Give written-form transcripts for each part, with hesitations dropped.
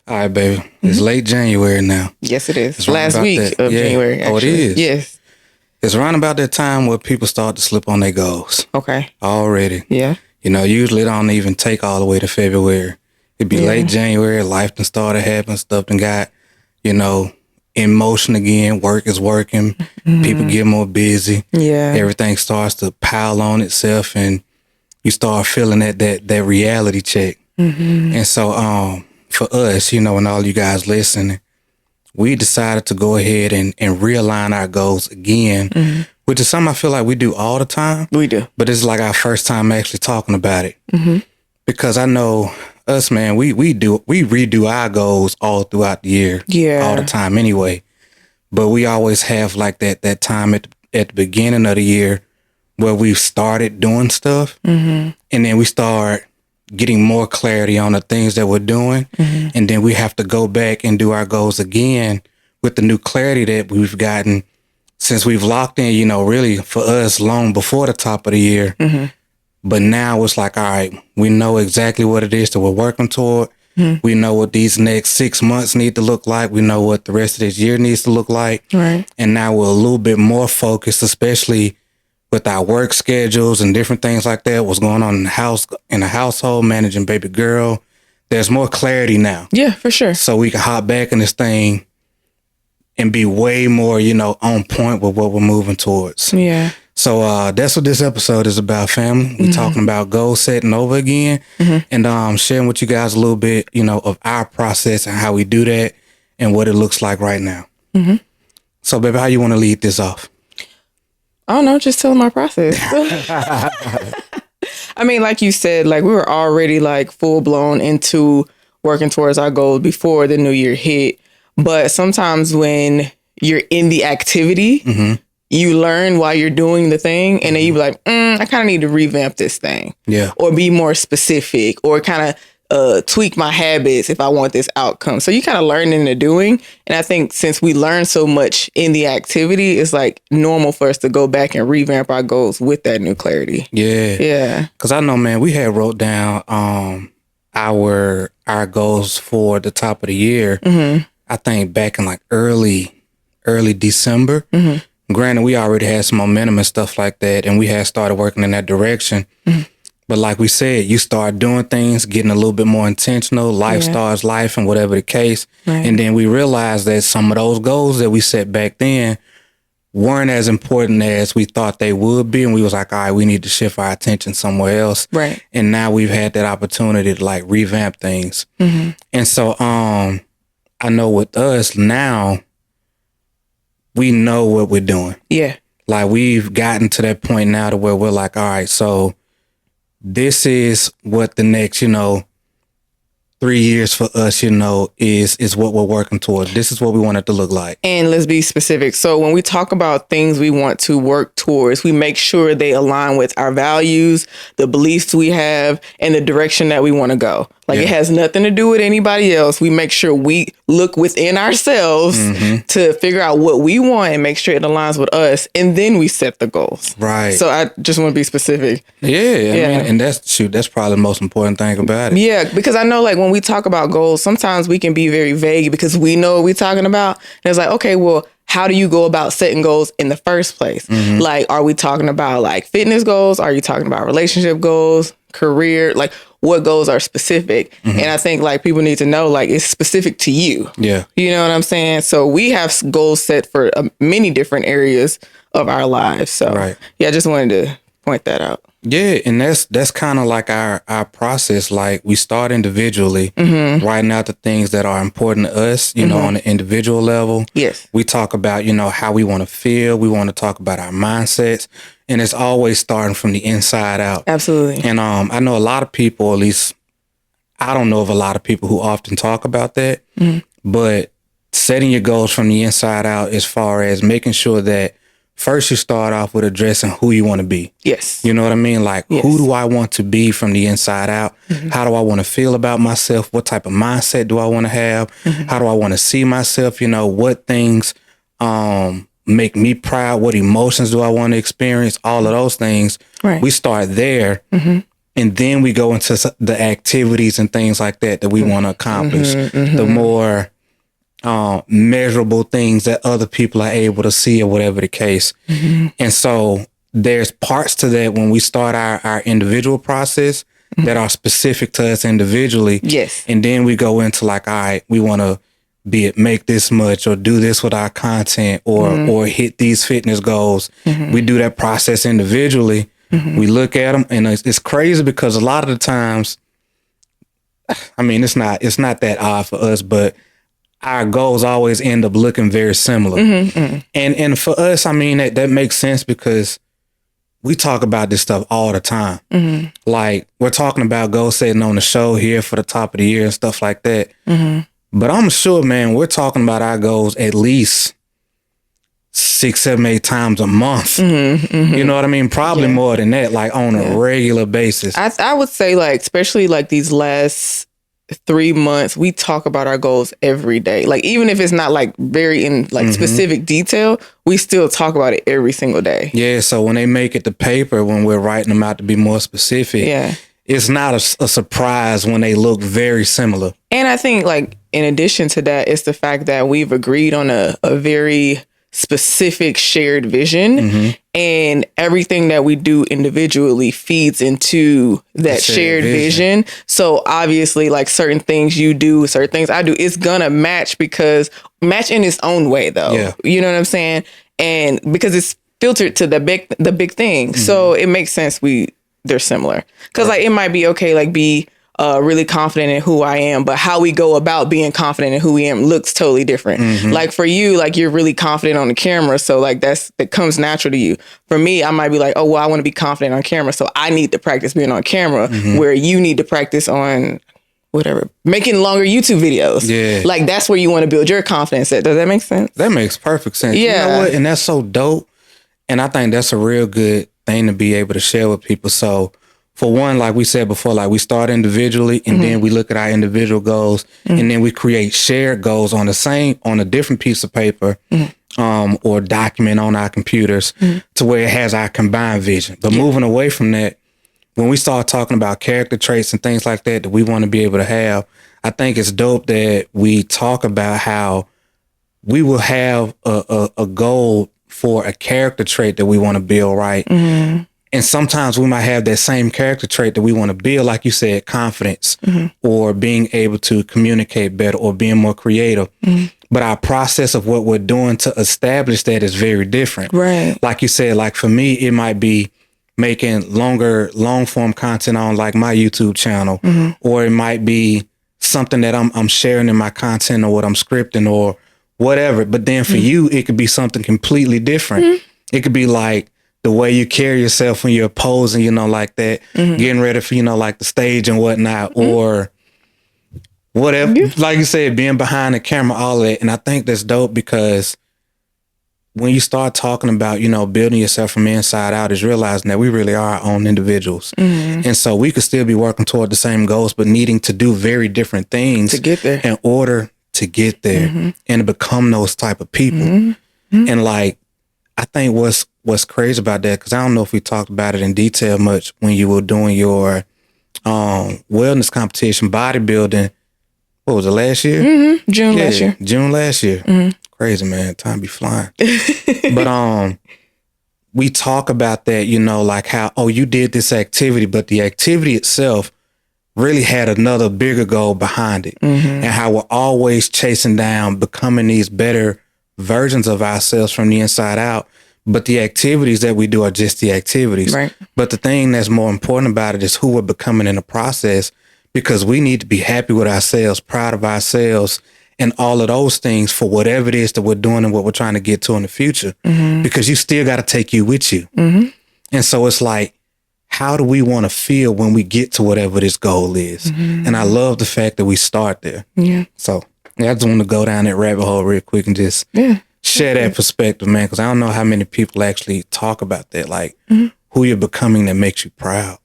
All right, baby. It's late January now. Yes, it is. It's right Last about week that. of Yeah. January, actually. Oh, it is? Yes. It's around about that time where people start to slip on their goals Okay. already. Yeah. You know, usually it don't even take all the way to February. It'd be late January, life done started happening, stuff done got, you know, in motion again. Work is working. People get more busy. Yeah. Everything starts to pile on itself, and you start feeling that reality check. And so for us, you know, and all you guys listening, we decided to go ahead and realign our goals again, which is something I feel like we do all the time. We do. But it's like our first time actually talking about it. Because I know us, man, we redo our goals all throughout the year. Yeah. All the time anyway. But we always have like that time at the beginning of the year where we've started doing stuff. And then we start getting more clarity on the things that we're doing. And then we have to go back and do our goals again with the new clarity that we've gotten since we've locked in, you know, really for us long before the top of the year. But now it's like, all right, we know exactly what it is that we're working toward. We know what these next 6 months need to look like. We know what the rest of this year needs to look like. Right. And now we're a little bit more focused, especially with our work schedules and different things like that, what's going on in the household, managing baby girl. There's more clarity now. Yeah, for sure. So we can hop back in this thing and be way more, you know, on point with what we're moving towards. Yeah. So that's what this episode is about, family. We're talking about goal setting over again and sharing with you guys a little bit, you know, of our process and how we do that and what it looks like right now. So, baby, how you want to lead this off? I don't know, just telling my process. I mean, like you said, like we were already like full blown into working towards our goals before the new year hit. But sometimes when you're in the activity, you learn while you're doing the thing, and then you be like, I kind of need to revamp this thing. Yeah. Or be more specific, or kind of tweak my habits if I want this outcome. So you kind of learn in the doing. And I think since we learn so much in the activity, it's like normal for us to go back and revamp our goals with that new clarity. Yeah. Yeah. Because I know, man, we had wrote down our goals for the top of the year, I think back in like early December. Granted, we already had some momentum and stuff like that, and we had started working in that direction. But like we said, you start doing things, getting a little bit more intentional, life starts life and whatever the case. Right. And then we realized that some of those goals that we set back then weren't as important as we thought they would be. And we was like, all right, we need to shift our attention somewhere else. Right. And now we've had that opportunity to like revamp things. And so I know with us now, we know what we're doing. Yeah. Like we've gotten to that point now to where we're like, all right, so this is what the next, 3 years for us, is what we're working toward. This is what we want it to look like. And let's be specific. So when we talk about things we want to work towards, we make sure they align with our values, the beliefs we have, and the direction that we want to go. Like it has nothing to do with anybody else. We make sure we look within ourselves to figure out what we want and make sure it aligns with us. And then we set the goals. Right. So I just want to be specific. Yeah. I mean, and that's probably the most important thing about it. Yeah, because I know like when we talk about goals, sometimes we can be very vague because we know what we're talking about. And it's like, okay, well, how do you go about setting goals in the first place? Like, are we talking about like fitness goals? Are you talking about relationship goals, career? Like what goals are specific? And I think like people need to know like it's specific to you. Yeah. You know what I'm saying? So we have goals set for many different areas of our lives. So yeah, I just wanted to point that out. Yeah, and that's kind of like our process. Like we start individually, writing out the things that are important to us, on the individual level. Yes. We talk about, how we want to feel. We want to talk about our mindsets. And it's always starting from the inside out. Absolutely. And I know a lot of people, at least I don't know of a lot of people who often talk about that. But setting your goals from the inside out as far as making sure that first you start off with addressing who you want to be. Yes. You know what I mean? Like, who do I want to be from the inside out? How do I want to feel about myself? What type of mindset do I want to have? How do I want to see myself? What things make me proud? What emotions do I want to experience? All of those things. Right. We start there. And And then we go into the activities and things like that we want to accomplish. The more measurable things that other people are able to see or whatever the case. And so there's parts to that when we start our individual process that are specific to us individually. Yes. And then we go into like, all right, we want to make this much or do this with our content or hit these fitness goals. We do that process individually. We look at them, and it's crazy because a lot of the times, I mean, it's not that odd for us, but our goals always end up looking very similar. And for us, I mean, that makes sense because we talk about this stuff all the time. Like, we're talking about goal setting on the show here for the top of the year and stuff like that. But I'm sure, man, we're talking about our goals at least 6, 7, 8 times a month. You know what I mean? Probably more than that, like on a regular basis. I would say, like, especially like these last 3 months, we talk about our goals every day. Like, even if it's not like very in like specific detail, we still talk about it every single day. Yeah. So when they make it to paper, when we're writing them out to be more specific, it's not a surprise when they look very similar. And I think, like, in addition to that, it's the fact that we've agreed on a very specific shared vision, and everything that we do individually feeds into that shared vision. So obviously, like, certain things you do, certain things I do, it's gonna match in its own way, though. Yeah. You know what I'm saying? And because it's filtered to the big thing, so it makes sense they're similar. Because like, it might be okay, like, be really confident in who I am, but how we go about being confident in who we am looks totally different. Like, for you, like, you're really confident on the camera, so like that comes natural to you. For me, I might be like, oh, well, I want to be confident on camera, so I need to practice being on camera, where you need to practice on whatever, making longer YouTube videos. Yeah. Like, that's where you want to build your confidence at. Does that make sense? That makes perfect sense. Yeah. You know what? And that's so dope. And I think that's a real good thing to be able to share with people. So, for one, like we said before, like, we start individually, and then we look at our individual goals, and then we create shared goals on a different piece of paper, or document on our computers, to where it has our combined vision. But moving away from that, when we start talking about character traits and things like that we want to be able to have, I think it's dope that we talk about how we will have a goal for a character trait that we want to build, right? And sometimes we might have that same character trait that we want to build, like you said, confidence, or being able to communicate better, or being more creative. But our process of what we're doing to establish that is very different. Right. Like you said, like, for me, it might be making long form content on like my YouTube channel, or it might be something that I'm sharing in my content, or what I'm scripting, or whatever. But then for you, it could be something completely different. It could be like the way you carry yourself when you're posing, you know, like that, getting ready for, you know, like the stage and whatnot, or whatever. Like you said, being behind the camera, all that. And I think that's dope because when you start talking about, you know, building yourself from the inside out, is realizing that we really are our own individuals. And so we could still be working toward the same goals, but needing to do very different things to get there, in order to get there and to become those type of people. And like, I think what's crazy about that, because I don't know if we talked about it in detail much when you were doing your wellness competition, bodybuilding. What was it, last year? June last year. June last year. Crazy, man. Time be flying. But we talk about that, you know, like how, oh, you did this activity, but the activity itself really had another bigger goal behind it. And how we're always chasing down becoming these better versions of ourselves from the inside out. But the activities that we do are just the activities. Right. But the thing that's more important about it is who we're becoming in the process, because we need to be happy with ourselves, proud of ourselves, and all of those things for whatever it is that we're doing and what we're trying to get to in the future. Because you still got to take you with you. And so it's like, how do we want to feel when we get to whatever this goal is? And I love the fact that we start there. So I just want to go down that rabbit hole real quick and just share that perspective, man, because I don't know how many people actually talk about that, like who you're becoming that makes you proud.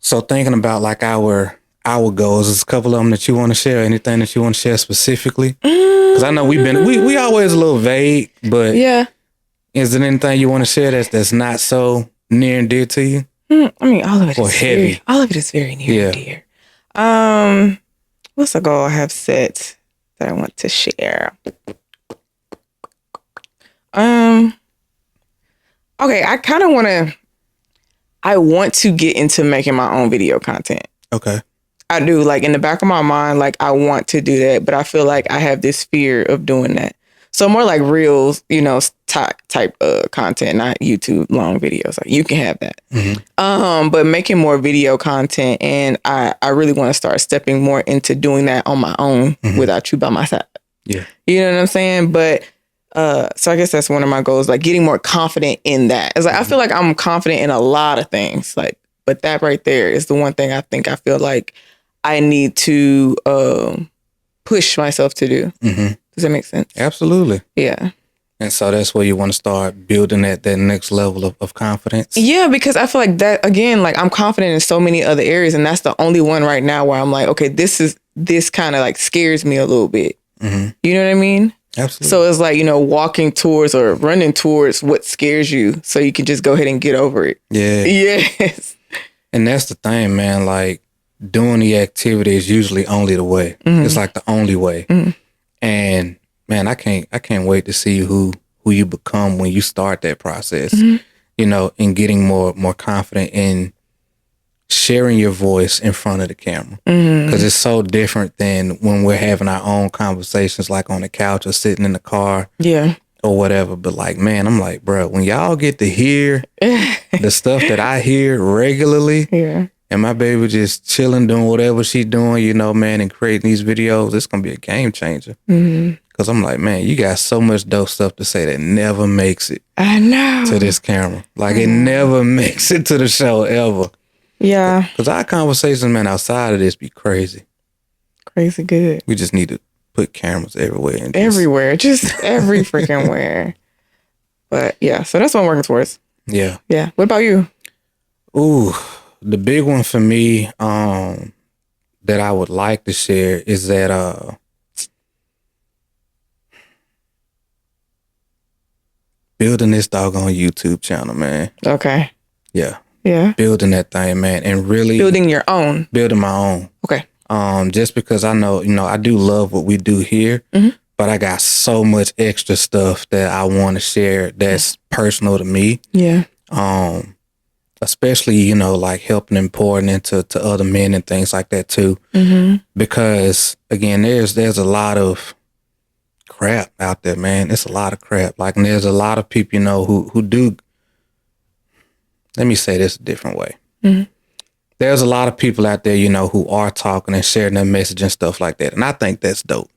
So thinking about like our goals, there's a couple of them that you want to share. Anything that you want to share specifically? Because I know we always a little vague, but is there anything you want to share that's not so near and dear to you? I mean, all of it or is heavy? all of it is very near and dear. What's a goal I have set that I want to share? Okay, I want to get into making my own video content. Okay. I do, like, in the back of my mind, like, I want to do that, but I feel like I have this fear of doing that. So more like reels, type content, not YouTube long videos. Like, you can have that. Mm-hmm. But making more video content, and I really want to start stepping more into doing that on my own without you by my side. Yeah. You know what I'm saying? But so I guess that's one of my goals, like getting more confident in that. It's like I feel like I'm confident in a lot of things, like, but that right there is the one thing I feel like I need to push myself to do. Mm-hmm. Does that make sense? Absolutely. Yeah. And so that's where you want to start building that next level of confidence. Yeah, because I feel like that, again, like I'm confident in so many other areas, and that's the only one right now where I'm like, okay, this kind of like scares me a little bit. Mm-hmm. You know what I mean? Absolutely. So it's like, walking towards or running towards what scares you so you can just go ahead and get over it. Yeah. Yes. And that's the thing, man. Like, doing the activity is usually only the way. Mm-hmm. It's like the only way. Mm-hmm. And man, I can't wait to see who you become when you start that process, and getting more confident in sharing your voice in front of the camera. Because it's so different than when we're having our own conversations, like on the couch or sitting in the car. Yeah. Or whatever. But like, man, I'm like, bro, when y'all get to hear the stuff that I hear regularly, and my baby just chilling, doing whatever she's doing, man, and creating these videos, it's going to be a game changer. Because I'm like, man, you got so much dope stuff to say that never makes it. I know. To this camera. Like, it never makes it to the show ever. Yeah. Because our conversations, man, outside of this be crazy. Crazy good. We just need to put cameras everywhere. And just every freaking where. But yeah, so that's what I'm working towards. Yeah. Yeah. What about you? Ooh, the big one for me that I would like to share is that building this doggone YouTube channel, man. Okay. Yeah. Yeah. Building that thing, man, and really building your own. Building my own. Okay. Just because I know, I do love what we do here, but I got so much extra stuff that I want to share that's personal to me. Yeah. Especially, like helping and pouring into other men and things like that too. Because again, there's a lot of crap out there, man. It's a lot of crap. Like, and there's a lot of people, who do. Let me say this a different way. There's a lot of people out there, who are talking and sharing their message and stuff like that. And I think that's dope.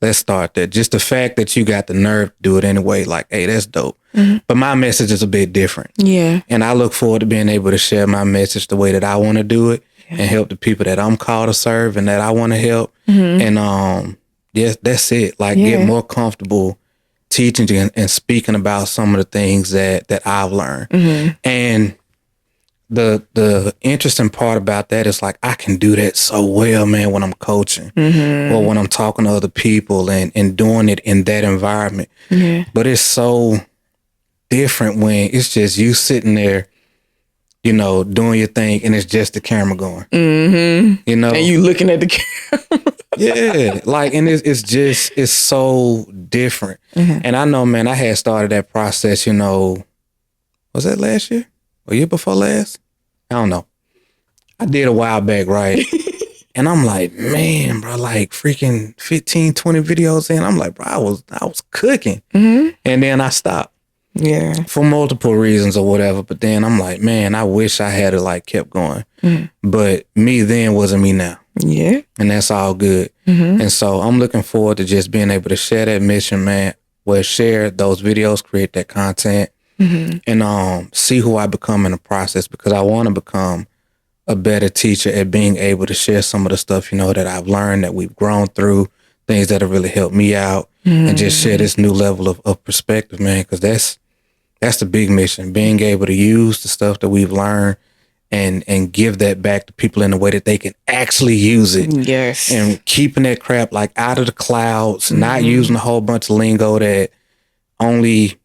Let's start there. Just the fact that you got the nerve to do it anyway, like, hey, that's dope. But my message is a bit different. Yeah. And I look forward to being able to share my message the way that I want to do it and help the people that I'm called to serve and that I want to help. And yes, that's it. Like, get more comfortable teaching and speaking about some of the things that I've learned. And the interesting part about that is, like, I can do that so well, man, when I'm coaching or when I'm talking to other people and doing it in that environment. But it's so different when it's just you sitting there, doing your thing, and it's just the camera going. And you looking at the camera. Yeah, like, and it's so different. And I know, man, I had started that process, was that last year or year before last? I don't know. I did a while back, right? And I'm like, man, bro, like freaking 15, 20 videos in. I'm like, bro, I was cooking. And then I stopped. Yeah. For multiple reasons or whatever. But then I'm like, man, I wish I had it like kept going. But me then wasn't me now. Yeah. And that's all good. And so I'm looking forward to just being able to share that mission, man. Well, share those videos, create that content, and see who I become in the process, because I want to become a better teacher at being able to share some of the stuff, that I've learned, that we've grown through, things that have really helped me out, and just share this new level of perspective, man, because that's the big mission, being able to use the stuff that we've learned and give that back to people in a way that they can actually use it. Yes. And keeping that crap like out of the clouds, not using a whole bunch of lingo that only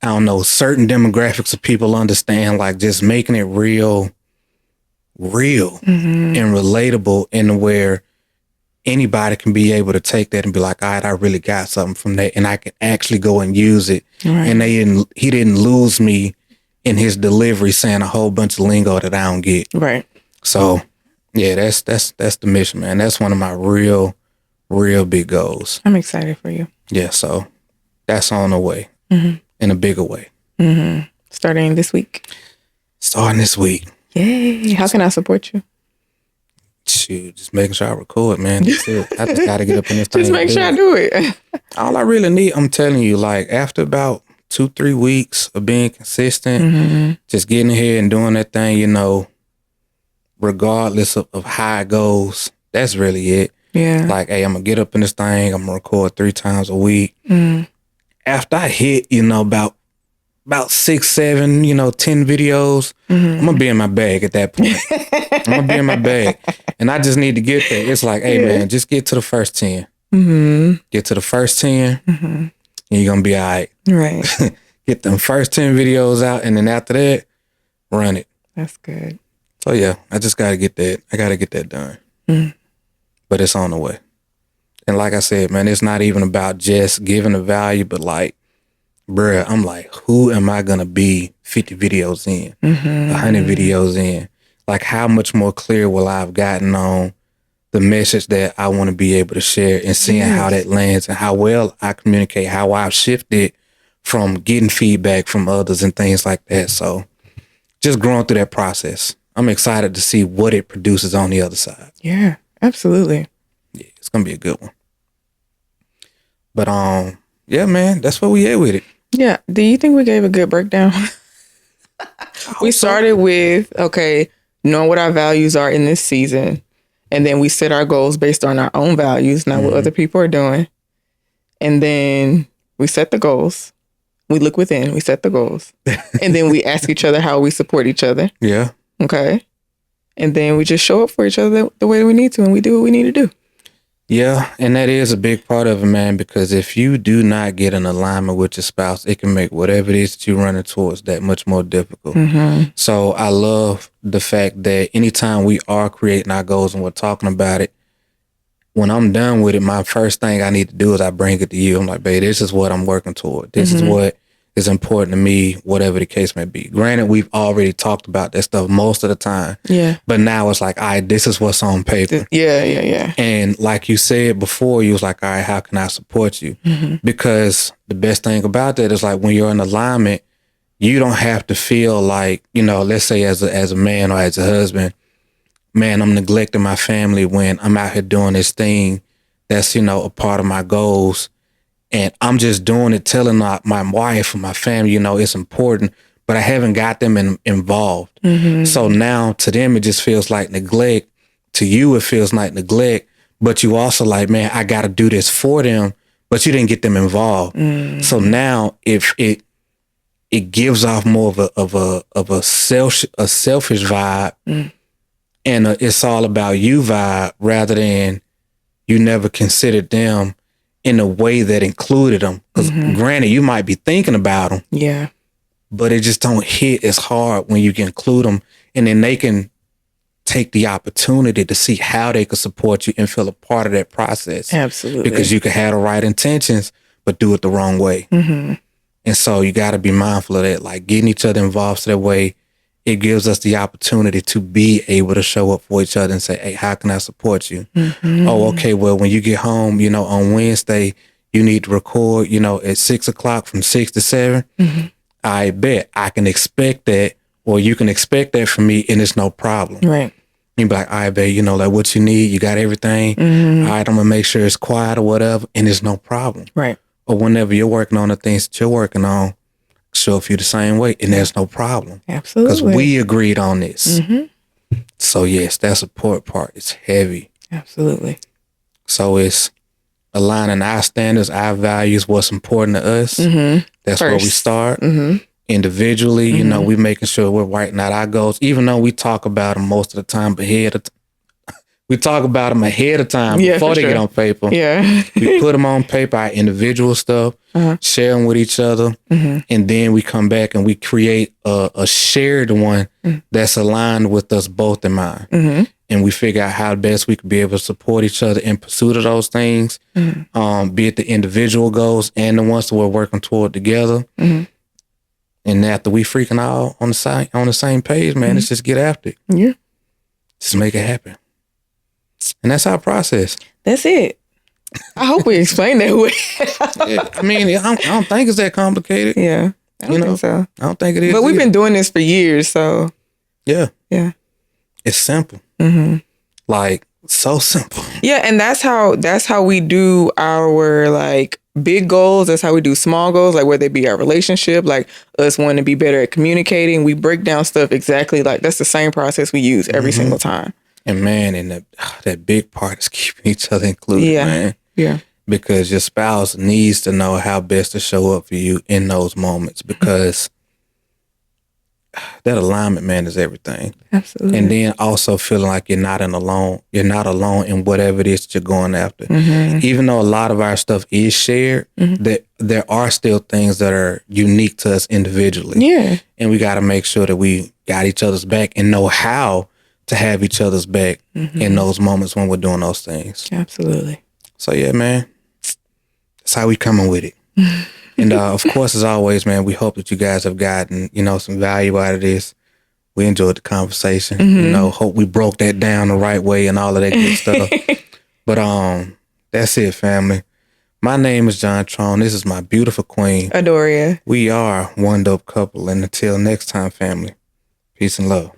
I don't know, certain demographics of people understand, like just making it real and relatable in where anybody can be able to take that and be like, all right, I really got something from that and I can actually go and use it. Right. And he didn't lose me in his delivery saying a whole bunch of lingo that I don't get. Right. So yeah, that's the mission, man. That's one of my real big goals. I'm excited for you. Yeah, so that's on the way in a bigger way. Starting this week. Starting this week. Yay. How can I support you? Shoot, just making sure I record, man. That's it. I just got to get up in this thing. Just make sure I do it. All I really need, I'm telling you, like after about 2-3 weeks of being consistent, just getting here and doing that thing, you know, regardless of how it goes, that's really it. Yeah. Like, hey, I'm going to get up in this thing. I'm going to record 3 times a week. After I hit, you know, about 6, 7, 10 videos, I'm going to be in my bag at that point. I'm going to be in my bag. And I just need to get there. It's like, hey, man, just get to the first 10. Get to the first 10, and you're going to be all right. Right. Get them first 10 videos out, and then after that, run it. That's good. So, yeah, I just got to get that. I got to get that done. But it's on the way. And like I said, man, it's not even about just giving the value, but like, bruh, I'm like, who am I going to be 50 videos in, 100 videos in? Like, how much more clear will I have gotten on the message that I want to be able to share and seeing how that lands and how well I communicate, how I've shifted from getting feedback from others and things like that. So just growing through that process. I'm excited to see what it produces on the other side. Yeah, absolutely. Yeah, it's going to be a good one. But, yeah, man, that's where we at with it. Yeah. Do you think we gave a good breakdown? We started with, okay, knowing what our values are in this season. And then we set our goals based on our own values, not what other people are doing. And then we set the goals. We look within, we set the goals. And then we ask each other how we support each other. Yeah. Okay. And then we just show up for each other the way we need to, and we do what we need to do. Yeah, and that is a big part of it, man, because if you do not get an alignment with your spouse, it can make whatever it is that you're running towards that much more difficult. So I love the fact that anytime we are creating our goals and we're talking about it, when I'm done with it, my first thing I need to do is I bring it to you. I'm like, babe, this is what I'm working toward. This is what is important to me, whatever the case may be. Granted, we've already talked about that stuff most of the time. Yeah. But now it's like, all right, this is what's on paper. Yeah. And like you said before, you was like, all right, how can I support you? Because the best thing about that is like when you're in alignment, you don't have to feel like, let's say as a man or as a husband, man, I'm neglecting my family when I'm out here doing this thing that's, a part of my goals. And I'm just doing it, telling my wife and my family, it's important, but I haven't got them involved. So now to them, it just feels like neglect. To you, it feels like neglect, but you also like, man, I got to do this for them, but you didn't get them involved. So now if it gives off more of a selfish vibe and it's all about you vibe rather than you never considered them in a way that included them. Because granted, you might be thinking about them. Yeah. But it just don't hit as hard when you can include them. And then they can take the opportunity to see how they could support you and feel a part of that process. Absolutely. Because you could have the right intentions, but do it the wrong way. And so you got to be mindful of that. Like getting each other involved so that way it gives us the opportunity to be able to show up for each other and say, hey, how can I support you? Oh, okay, well, when you get home, on Wednesday, you need to record, at 6 o'clock from 6 to 7. I bet I can expect that, or you can expect that from me, and it's no problem. Right. You be like, all right, babe, like what you need, you got everything. All right, I'm going to make sure it's quiet or whatever, and it's no problem. Right. Or whenever you're working on the things that you're working on, show up you the same way, and there's no problem. Absolutely. Because we agreed on this. So yes, that support part is heavy. Absolutely. So it's aligning our standards, our values, what's important to us. That's First. where we start. Individually, we making sure we're writing out our goals, even though we talk about them most of the time, but we talk about them ahead of time Yeah, before for they get sure. on paper. Yeah. We put them on paper, our individual stuff, share them with each other, and then we come back and we create a shared one that's aligned with us both in mind. And we figure out how best we could be able to support each other in pursuit of those things, be it the individual goals and the ones that we're working toward together. And after we freaking all on the same page, man, let's just get after it. Yeah. Just make it happen. And that's our process. That's it. I hope we explained that way. Yeah, I mean, I don't think it's that complicated. Yeah. I don't think so. I don't think it is. But we've been doing this for years, so. Yeah. Yeah. It's simple. Like, so simple. Yeah, and that's how we do our like big goals. That's how we do small goals, like whether it be our relationship, like us wanting to be better at communicating. We break down stuff exactly like that's the same process we use every single time. And man, and that big part is keeping each other included, man. Yeah. Because your spouse needs to know how best to show up for you in those moments, because that alignment, man, is everything. Absolutely. And then also feeling like you're not alone in whatever it is that you're going after. Even though a lot of our stuff is shared, that there are still things that are unique to us individually. Yeah. And we got to make sure that we got each other's back and know how to have each other's back in those moments when we're doing those things. Absolutely. So yeah, man, that's how we coming with it. And of course, as always, man, we hope that you guys have gotten, some value out of this. We enjoyed the conversation. Hope we broke that down the right way and all of that good stuff. But that's it, family. My name is John Tron. This is my beautiful queen, Adoria. We are one dope couple. And until next time, family, peace and love.